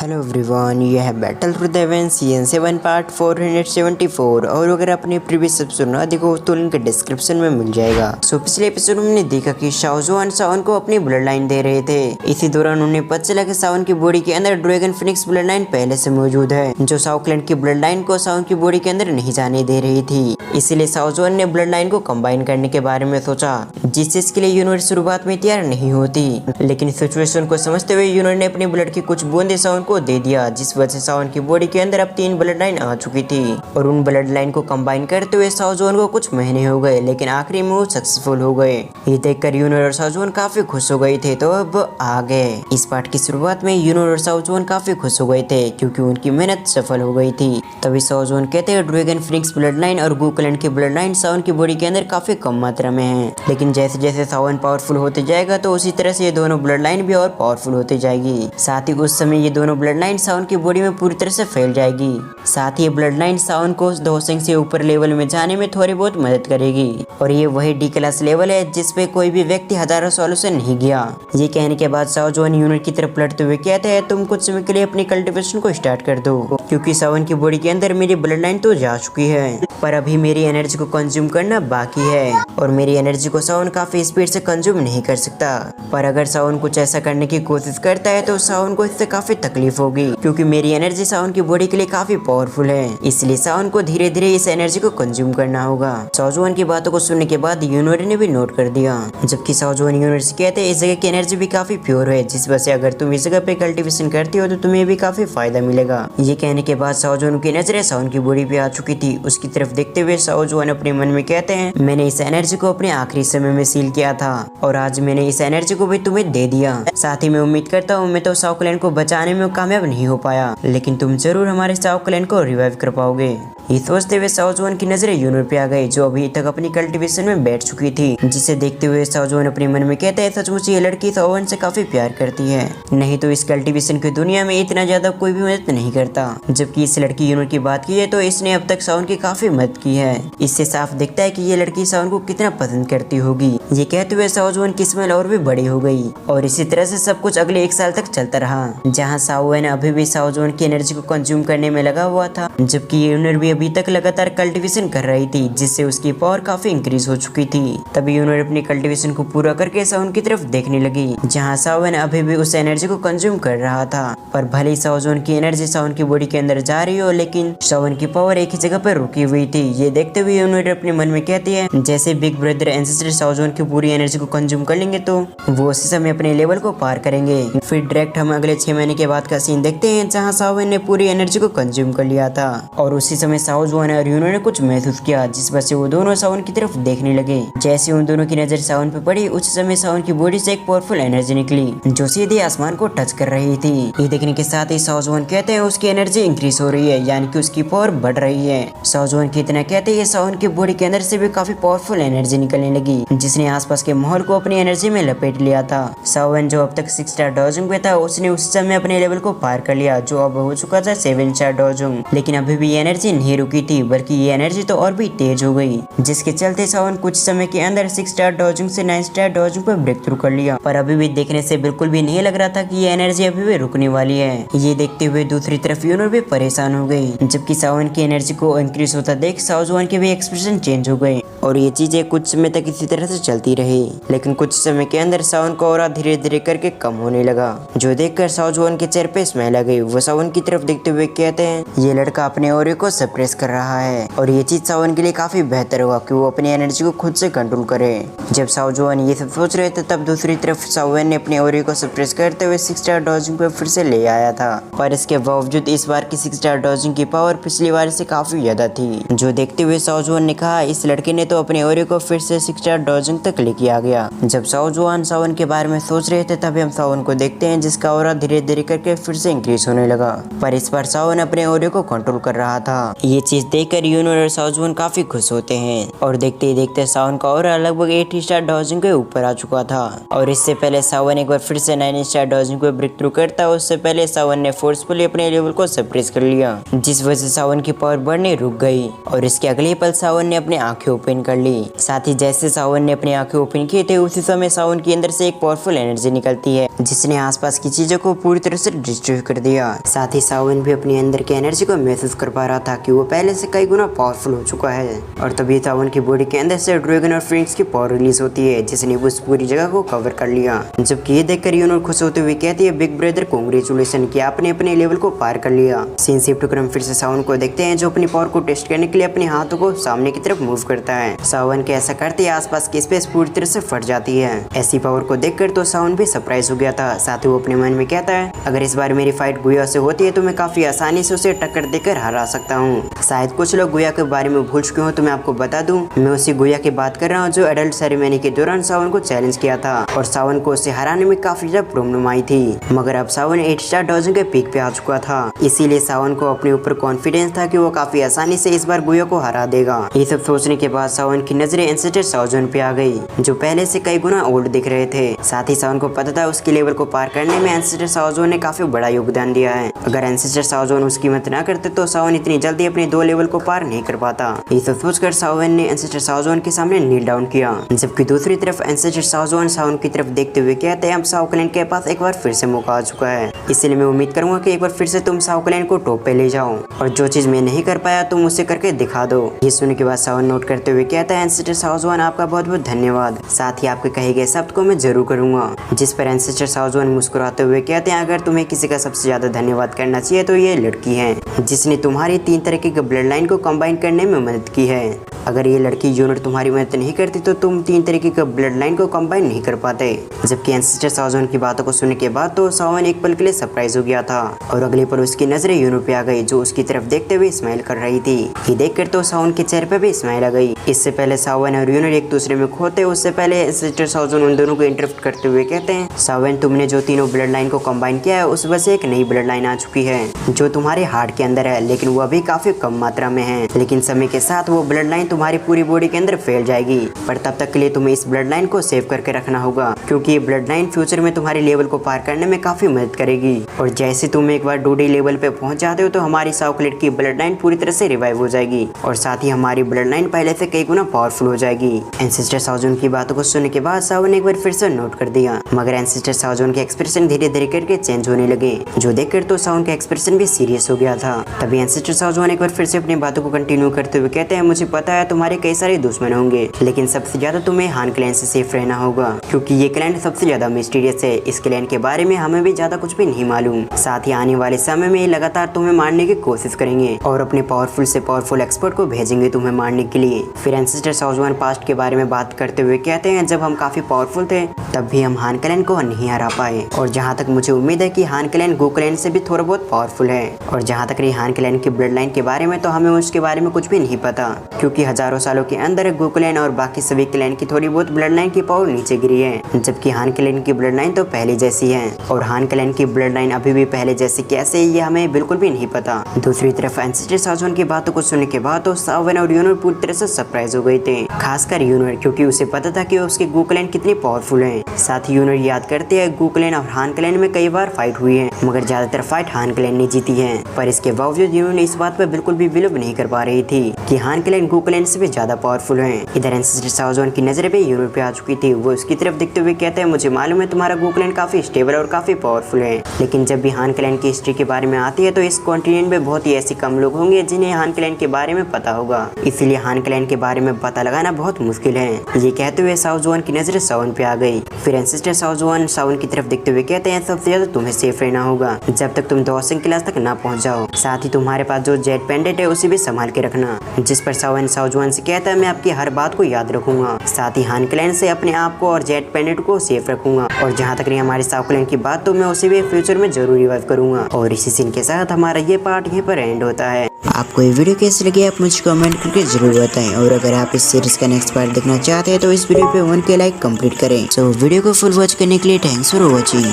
Hello everyone, ये है battle for the haven season 7 part 474। और अगर आपने प्रीवियस एपिसोड ना देखो तो लिंक डिस्क्रिप्शन में मिल जाएगा। सो पिछले एपिसोड में हमने देखा कि शाओजुआन सावन को अपनी ब्लड लाइन दे रहे थे। इसी दौरान उन्हें पता चला कि सावन की बॉडी के अंदर ड्रैगन फिनिक्स ब्लड लाइन पहले से मौजूद है, जो साओ क्लैन की ब्लड लाइन को सावन की बॉडी के अंदर नहीं जाने दे रही थी। इसीलिए शाओजुआन ने ब्लड लाइन को कंबाइन करने के बारे में सोचा, जिस चीज के लिए यूनिवर्स शुरुआत में तैयार नहीं होती। लेकिन सिचुएशन को समझते हुए यूनिवर्स ने अपनी ब्लड की कुछ बूंदे सावन को दे दिया, जिस वजह से सावन की बॉडी के अंदर अब 3 ब्लड लाइन आ चुकी थी। और उन ब्लड लाइन को कंबाइन करते हुए शाओजुआन को कुछ महीने हो गए, लेकिन आखिरी में वो सक्सेसफुल हो गए। ये देखकर यूनिवर्स और शाओजुआन काफी खुश हो गए थे। तो अब आ गए इस पार्ट की शुरुआत में यूनिवर्स और शाओजुआन काफी खुश हो गए थे, क्योंकि उनकी मेहनत सफल हो गई थी। तभी शाओजुआन कहते हैं ड्रैगन फिनिक्स ब्लड लाइन और गु क्लैन की ब्लड लाइन सावन की बॉडी के अंदर काफी कम मात्रा में है, लेकिन जैसे जैसे सावन पावरफुल होते जाएगा तो उसी तरह से ये दोनों ब्लड लाइन भी और पावरफुल होती जाएगी। साथ ही उस समय ये दोनों ब्लड लाइन सावन की बॉडी में पूरी तरह से फैल जाएगी। साथ ही ये ब्लड लाइन सावन को दोसेंग से ऊपर लेवल में जाने में थोड़ी बहुत मदद करेगी। और ये वही डी क्लास लेवल है जिसपे कोई भी व्यक्ति हजारों सालों से नहीं गया। ये कहने के बाद शाओजुआन यूनिट की तरफ पलटते हुए कहते हैं, तुम कुछ समय के लिए अपनी कल्टीवेशन को स्टार्ट कर दो, क्योंकि सावन की बॉडी के अंदर मेरी ब्लड लाइन तो जा चुकी है, पर अभी मेरी एनर्जी को कंज्यूम करना बाकी है। और मेरी एनर्जी को सावन काफी स्पीड से कंज्यूम नहीं कर सकता। पर अगर सावन कुछ ऐसा करने की कोशिश करता है तो सावन को इससे काफी तकलीफ होगी, क्योंकि मेरी एनर्जी सावन की बॉडी के लिए काफी पावरफुल है। इसलिए सावन को धीरे धीरे इस एनर्जी को कंज्यूम करना होगा। शाओजुआन की बातों को सुनने के बाद यूनिवर्स ने भी नोट कर दिया, जबकि शाओजुआन यूनिवर्स कहते हैं इस जगह की एनर्जी भी काफी प्योर है, जिस वजह से अगर तुम इस जगह पे कल्टीवेशन करती हो तो तुम्हें भी काफी फायदा मिलेगा। ये कहने के बाद शाओजुआन की नजरें सावन की बॉडी पे आ चुकी थी। उसकी तरफ देखते हुए शाओजुआन अपने मन में कहते हैं, मैंने इस एनर्जी को अपने आखिरी समय में सील किया था और आज मैंने इस एनर्जी को भी तुम्हें दे दिया। साथ ही मैं उम्मीद करता हूँ मैं तो साओ क्लैन को बचाने में कामयाब नहीं हो पाया, लेकिन तुम जरूर हमारे साओ क्लैन को रिवाइव कर पाओगे। ये सोचते हुए शाओजुआन की नजरें यूनिवर्स पे आ गई, जो अभी तक अपनी कल्टीवेशन में बैठ चुकी थी। जिसे देखते हुए शाओजुआन अपने मन में कहता है, सचमुच ये लड़की सावन से काफी प्यार करती है, नहीं तो इस कल्टीवेशन की दुनिया में इतना ज्यादा कोई भी मदद नहीं करता। जबकि इस लड़की यूनिवर्स की बात की है तो इसने अब तक सावन की काफी मदद की है। इससे साफ दिखता है कि ये लड़की सावन को कितना पसंद करती होगी। ये कहते हुए शाओजुआन की स्मेल और भी बड़ी हो गई। और इसी तरह से सब कुछ अगले 1 साल तक चलता रहा, जहाँ शाओजुआन अभी भी शाओजुआन की एनर्जी को कंज्यूम करने में लगा हुआ था, जबकि यूनिवर्स भी अभी तक लगातार कल्टीवेशन कर रही थी, जिससे उसकी पावर काफी इंक्रीज हो चुकी थी। तभी यूनिवर्स अपनी कल्टीवेशन को पूरा करके सावन की तरफ देखने लगी, जहाँ शाओजुआन अभी भी उस एनर्जी को कंज्यूम कर रहा था। पर भले ही शाओजुआन की एनर्जी सावन की बॉडी के अंदर जा रही हो, लेकिन सावन की पावर एक ही जगह पर रुकी हुई थी। ये देखते हुए यूनिवर्स अपने मन में कहती है, जैसे बिग ब्रदर एंसेस्टर शाओजुआन की पूरी एनर्जी को कंज्यूम कर लेंगे तो वो उसी समय अपने लेवल को पार करेंगे। फिर डायरेक्ट हम अगले 6 महीने के बाद का सीन देखते हैं, जहाँ शाओजुआन ने पूरी एनर्जी को कंज्यूम कर लिया था। और उसी समय शाओजुआन और यूनिवर्स ने कुछ महसूस किया, जिस वजह से वो दोनों सावन की तरफ देखने लगे। जैसे उन दोनों की नजर सावन पे पड़ी, उस समय सावन की बॉडी से एक पावरफुल एनर्जी निकली, जो सीधे आसमान को टच कर रही थी। ये देखने के साथ ही शाओजुआन कहते हैं उसकी एनर्जी इंक्रीज हो रही है, यानी कि उसकी पावर बढ़ रही है। शाओजुआन की इतना कहते हैं सावन की बॉडी के अंदर से भी काफी पावरफुल एनर्जी निकलने लगी, जिसने आसपास के माहौल को अपनी एनर्जी में लपेट लिया था। सावन जो अब तक 6 स्टार डोजिंग पे था, उसने उस समय अपने लेवल को पार कर लिया, जो अब हो चुका था 7 स्टार डोजिंग। लेकिन अभी भी ये एनर्जी नहीं रुकी थी, बल्कि ये एनर्जी तो और भी तेज हो गई, जिसके चलते सावन कुछ समय के अंदर 6 स्टार डोजिंग से 9 स्टार डोजिंग पर ब्रेक थ्रू कर लिया। पर अभी भी देखने से बिल्कुल भी नहीं लग रहा था कि ये एनर्जी अभी भी रुकने वाली है। ये देखते हुए दूसरी तरफ यूनिवर्स भी परेशान हो गई, जबकि सावन की एनर्जी को इंक्रीज होता देख शाओजुआन के भी एक्सप्रेशन चेंज हो गए। और ये चीजें कुछ समय तक इसी तरह से चलती रही, लेकिन कुछ समय के अंदर सावन का ऑरा धीरे धीरे करके कम होने लगा, जो देखकर शाओजुआन के चेहरे पे स्माइल आ गई। वो सावन की तरफ देखते हुए कहते हैं, ये लड़का अपने ऑरे को सप्रेस कर रहा है, और ये चीज सावन के लिए काफी बेहतर होगा कि वो अपनी एनर्जी को खुद से कंट्रोल करे। जब शाओजुआन ये सब सोच रहे थे, तब दूसरी तरफ शाओजुआन ने अपने ऑरे को सप्रेस करते हुए 6 स्टार डोजिंग पे फिर से ले आया था। पर इसके बावजूद इस बार की 6 स्टार डोजिंग की पावर पिछली बार से काफी ज्यादा थी, जो देखते हुए शाओजुआन ने कहा, इस लड़के ने तो अपने ऑरे को फिर से 6 स्टार डोजिंग तक लेके आ गया। जब शाओजुआन सावन के बारे में सोच रहे थे, तभी हम सावन को देखते हैं, जिसका ऑरा धीरे धीरे करके फिर से इंक्रीज होने लगा। पर इस बार सावन अपने ऑरे को कंट्रोल कर रहा था। ये चीज देखकर यूनर और साओजुन काफी खुश होते हैं और देखते ही देखते सावन का और लगभग 8 स्टार डॉजिंग के ऊपर आ चुका था। और इससे पहले सावन एक बार फिर से 9 स्टार डॉजिंग को ब्रेक थ्रू करता, उससे पहले सावन ने फोर्सफुली अपने लेवल को सप्रेस कर लिया, जिस वजह से सावन की पावर बढ़ने रुक गई और इसके अगले पल सावन ने अपनी आंखें ओपन कर ली। साथ ही जैसे सावन ने अपनी आंखें ओपन किए थे उसी समय सावन के अंदर से एक पावरफुल एनर्जी निकलती है जिसने आसपास की चीजों को पूरी तरह से डिस्ट्रॉय कर दिया। साथ ही सावन भी अपनी अंदर की एनर्जी को महसूस कर पा रहा था कि वो पहले से कई गुना पावरफुल हो चुका है। और तभी सावन की बॉडी के अंदर से ड्रैगन और फ्रिंक्स की पावर रिलीज होती है जिसने उस पूरी जगह को कवर कर लिया। जबकि ये देखकर यूनर खुश होते हुए कहती है, बिग ब्रदर कांग्रेचुलेशन कि आपने अपने लेवल को पार कर लिया। सीन शिफ्ट कर हम फिर से सावन को देखते हैं जो अपनी पावर को टेस्ट करने के लिए अपने हाथों को सामने की तरफ मूव करता है। सावन के ऐसा करते ही आसपास की स्पेस पूरी तरह से फट जाती है। ऐसी पावर को देखकर तो सावन भी सरप्राइज हो गया था। साथ ही वो अपने मन में कहता है, अगर इस बार मेरी फाइट गुया से होती है तो मैं काफी आसानी से उसे टक्कर देकर हरा सकता हूँ। शायद कुछ लोग गुया के बारे में भूल चुके हो तो मैं आपको बता दूं, मैं उसी गुया की बात कर रहा हूँ जो एडल्ट सेरेमनी के दौरान सावन को चैलेंज किया था और सावन को उसे हराने में काफी ज्यादा प्रॉब्लम आई थी। मगर अब सावन 8 स्टार डॉजिंग के पीक पे आ चुका था, इसीलिए सावन को अपने ऊपर कॉन्फिडेंस था कि वो काफी आसानी से इस बार गुया को हरा देगा। ये सब सोचने के बाद सावन की नजरें एंसेस्टर साओजुन पे आ गई जो पहले से कई गुना ओल्ड दिख रहे थे। साथ ही सावन को पता था उसके लेवल को पार करने में एंसेस्टर साओजुन ने काफी बड़ा योगदान दिया है। अगर एंसेस्टर साओजुन उसकी मदद न करते तो सावन इतनी जल्दी अपने 2 लेवल को पार नहीं कर पाता। ये सब सोचकर सावन ने एंसेस्टर साओजुन के सामने नील डाउन किया। जबकि दूसरी तरफ एंसेस्टर साओजुन सावन की तरफ देखते हुए कहते हैं, अब साओ क्लैन के पास एक बार फिर से मौका आ चुका है, इसलिए मैं उम्मीद करूंगा कि एक बार फिर से तुम साओ क्लैन को टॉप पे ले जाओ और जो चीज मैं नहीं कर पाया तुम उसे करके दिखा दो। ये सुनने के बाद सावन नोट करते हुए कहता है, एंसेस्टर साओजुन आपका बहुत बहुत धन्यवाद, साथ ही आपके कहे गए शब्द को मैं जरूर करूंगा। जिस पर एंसेस्टर साओजुन मुस्कुराते हुए कहते हैं, अगर तुम्हें किसी का सबसे ज्यादा धन्यवाद करना चाहिए तो ये लड़की है जिसने तुम्हारी 3 तरह की ब्लड लाइन को कंबाइन करने में मदद की है। अगर ये लड़की यूनिट तुम्हारी मदद नहीं करती तो तुम 3 तरीके के ब्लड लाइन को कंबाइन नहीं कर पाते। जबकि एंसेस्टर साओजुन की बातों को सुनने के बाद तो सावन एक पल के लिए सरप्राइज हो गया था और अगले पल उसकी नजरें यूनिट पे आ गई जो उसकी तरफ देखते हुए स्माइल कर रही थी। ये देखकर तो सावन के चेहरे पे भी स्माइल आ गई। इससे पहले सावन और यूनिट एक दूसरे में खोते उससे पहले एंसेस्टर साओजुन उन दोनों को इंटरप्ट करते हुए कहते हैं, सावन तुमने जो तीनों ब्लड लाइन को कंबाइन किया है उस वजह से एक नई ब्लड लाइन आ चुकी है जो तुम्हारे हार्ट के अंदर है, लेकिन वो अभी काफी कम मात्रा में है। लेकिन समय के साथ वो ब्लड लाइन तुम्हारी पूरी बॉडी के अंदर फैल जाएगी, पर तब तक के लिए तुम्हें इस ब्लड लाइन को सेव करके रखना होगा क्योंकि ये ब्लड लाइन फ्यूचर में तुम्हारे लेवल को पार करने में काफी मदद करेगी। और जैसे तुम एक बार डूडी लेवल पे पहुंच जाते हो तो हमारी साओक्लेट की ब्लड लाइन पूरी तरह से रिवाइव हो जाएगी और साथ ही हमारी ब्लड लाइन पहले से कई गुना पावरफुल हो जाएगी। एंसेस्टर साओजुन की बातों को सुनने के बाद सावन ने एक बार फिर से नोट कर दिया, मगर एंसेस्टर साओजुन के एक्सप्रेशन धीरे धीरे करके चेंज होने लगे जो देखकर तो सावन का एक्सप्रेशन भी सीरियस हो गया था। तभी एंसेस्टर साओजुन एक बार फिर से अपनी बातों को कंटिन्यू करते हुए कहते हैं, मुझे पता है तुम्हारे कई सारे दुश्मन होंगे, लेकिन सबसे ज्यादा तुम्हें हान क्लैन से सेफ रहना होगा क्योंकि ये क्लैन सबसे ज्यादा मिस्टीरियस है। इस क्लैन के बारे में हमें भी ज्यादा कुछ भी नहीं मालूम। साथ ही आने वाले समय में लगातार तुम्हें मारने की कोशिश करेंगे और अपने पावरफुल से पावरफुल एक्सपर्ट को भेजेंगे तुम्हें मारने के लिए। फिर एंसेस्टर साओजुन पास्ट के बारे में बात करते हुए कहते हैं, जब हम काफी पावरफुल थे तब भी हम हान क्लैन को नहीं हरा पाए और जहाँ तक मुझे उम्मीद है कि हान क्लैन गो क्लैन से भी थोड़ा बहुत पावरफुल है। और जहाँ तक रही हान क्लैन की ब्लड लाइन के बारे में तो हमें उसके बारे में कुछ भी नहीं पता क्योंकि हजारों सालों के अंदर गो क्लैन और बाकी सभी क्लैन की थोड़ी बहुत ब्लड लाइन की पावर नीचे गिरी है, जबकि हान क्लैन की ब्लड लाइन तो पहले जैसी है और हान क्लैन की ब्लड लाइन अभी भी पहले जैसी कैसे ये हमें बिल्कुल भी नहीं पता। दूसरी तरफ एंसेस्टर साओजुन की बातों को सुनने के बाद तो सावन और यूनिट पूरी तरह से सरप्राइज हो गए थे, खासकर यूनिट क्योंकि उसे पता था कि उसके गो क्लैन कितनी पावरफुल है। साथ ही यूनिट याद करते हैं गो क्लैन और हान क्लैन में कई बार फाइट हुई है मगर ज्यादातर फाइट हान क्लैन ने जीती है, पर इसके बावजूद यूनिट इस बात पर बिल्कुल भी बिलीव नहीं कर पा रही थी कि हान क्लैन गो क्लैन से भी ज्यादा पावरफुल है। इधर एंसेस्टर साओजुन की नजरें भी यूनिट पे आ चुकी थी। वो उसकी तरफ देखते हुए कहते हैं, मुझे मालूम है तुम्हारा गो क्लैन काफी स्टेबल और काफी पावरफुल है, लेकिन जब भी हान क्लैन की हिस्ट्री के बारे में आती है तो इस कॉन्टिनेंट में बहुत ही ऐसे कम लोग होंगे जिन्हें हान क्लैन के बारे में पता होगा, इसीलिए हान क्लैन के बारे में पता लगाना बहुत मुश्किल है। ये कहते हुए साओजुन की नजरें सावन पे आ गई। फिर एंसेस्टर साओजुन सावन की तरफ देखते हुए कहते हैं, सबसे ज्यादा तुम्हें सेफ रहना होगा जब तक तुम दौसिंग क्लास तक ना पहुंच जाओ। साथ ही तुम्हारे पास जो जेट पेंडेंट है उसे भी संभाल के रखना। जिस पर सावन साओजुन से कहता है, मैं आपकी हर बात को याद रखूंगा, साथ ही हान क्लैन से अपने आप को और जेट पेंडेंट को सेफ रखूंगा और जहाँ तक रही हमारे साओ क्लैन की बात तो मैं उसे भी फ्यूचर में जरूर रिवाइव करूंगा। और इसी सीन के साथ हमारा ये पार्ट यहीं पर एंड होता है। आपको ये वीडियो कैसी लगी आप मुझे कमेंट करके जरूर बताएं और अगर आप इस सीरीज का नेक्स्ट पार्ट देखना चाहते हैं तो इस वीडियो पे 1K लाइक कंप्लीट करें। तो वीडियो को फुल वॉच करने के लिए थैंक्स फॉर वॉचिंग।